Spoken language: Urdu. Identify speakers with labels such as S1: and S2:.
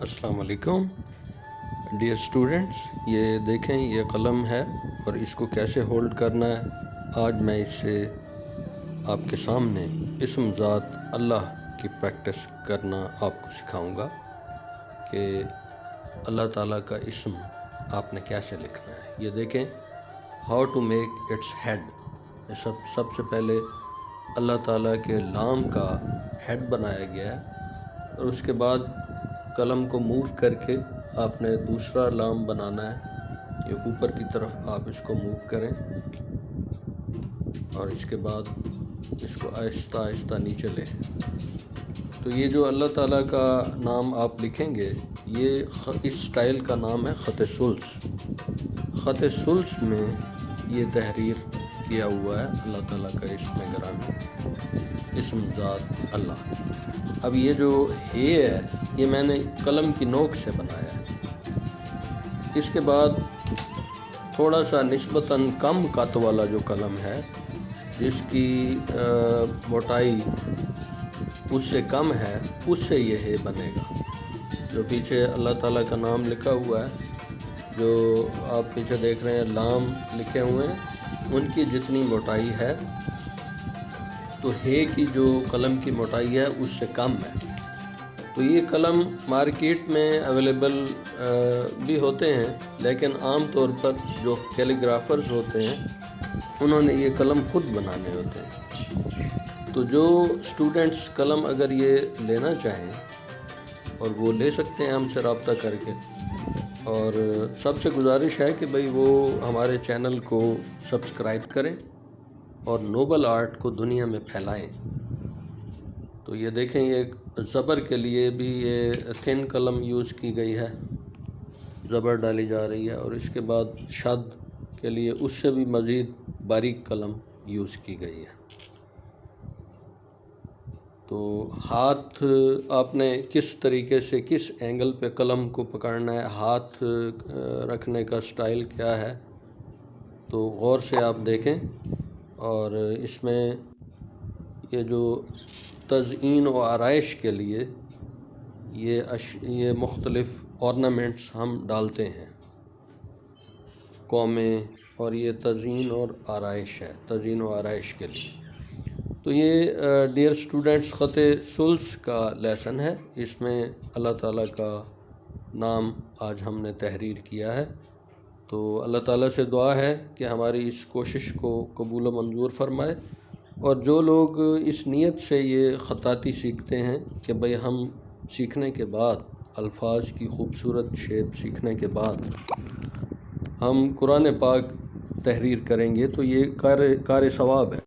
S1: السلام علیکم ڈیئر اسٹوڈنٹس، یہ دیکھیں یہ قلم ہے اور اس کو کیسے ہولڈ کرنا ہے۔ آج میں اس سے آپ کے سامنے اسم ذات اللہ کی پریکٹس کرنا آپ کو سکھاؤں گا کہ اللہ تعالیٰ کا اسم آپ نے کیسے لکھنا ہے۔ یہ دیکھیں how to make its head. سب سے پہلے اللہ تعالیٰ کے لام کا ہیڈ بنایا گیا ہے اور اس کے بعد قلم کو موو کر کے آپ نے دوسرا لام بنانا ہے۔ یہ اوپر کی طرف آپ اس کو موو کریں اور اس کے بعد اس کو آہستہ آہستہ نیچے لیں۔ تو یہ جو اللہ تعالیٰ کا نام آپ لکھیں گے، یہ اس سٹائل کا نام ہے خط ثلث۔ خط ثلث میں یہ تحریر کیا ہوا ہے اللہ تعالیٰ کا اسم گرامی، اسم ذات اللہ۔ اب یہ جو ہے یہ میں نے قلم کی نوک سے بنایا ہے۔ اس کے بعد تھوڑا سا نسبتاً کم قط والا جو قلم ہے، جس کی موٹائی اس سے کم ہے، اس سے یہ بنے گا۔ جو پیچھے اللہ تعالیٰ کا نام لکھا ہوا ہے، جو آپ پیچھے دیکھ رہے ہیں لام لکھے ہوئے ہیں، ان کی جتنی موٹائی ہے تو کی جو قلم کی موٹائی ہے اس سے کم ہے۔ تو یہ قلم مارکیٹ میں اویلیبل بھی ہوتے ہیں، لیکن عام طور پر جو کیلیگرافرز ہوتے ہیں انہوں نے یہ قلم خود بنانے ہوتے ہیں۔ تو جو اسٹوڈنٹس قلم اگر یہ لینا چاہیں اور وہ لے سکتے ہیں ہم سے رابطہ کر کے، اور سب سے گزارش ہے کہ بھئی وہ ہمارے چینل کو سبسکرائب کریں اور نوبل آرٹ کو دنیا میں پھیلائیں۔ تو یہ دیکھیں یہ زبر کے لیے بھی یہ تھن قلم یوز کی گئی ہے، زبر ڈالی جا رہی ہے، اور اس کے بعد شد کے لیے اس سے بھی مزید باریک قلم یوز کی گئی ہے۔ تو ہاتھ آپ نے کس طریقے سے کس اینگل پہ قلم کو پکڑنا ہے، ہاتھ رکھنے کا سٹائل کیا ہے، تو غور سے آپ دیکھیں۔ اور اس میں یہ جو تزئین و آرائش کے لیے یہ مختلف آرنامنٹس ہم ڈالتے ہیں، قومیں، اور یہ تزئین اور آرائش ہے، تزئین و آرائش کے لیے۔ تو یہ ڈیئر اسٹوڈنٹس خط ثلث کا لیسن ہے، اس میں اللہ تعالیٰ کا نام آج ہم نے تحریر کیا ہے۔ تو اللہ تعالیٰ سے دعا ہے کہ ہماری اس کوشش کو قبول و منظور فرمائے، اور جو لوگ اس نیت سے یہ خطاطی سیکھتے ہیں کہ بھئی ہم سیکھنے کے بعد، الفاظ کی خوبصورت شیپ سیکھنے کے بعد ہم قرآن پاک تحریر کریں گے، تو یہ کار ثواب ہے۔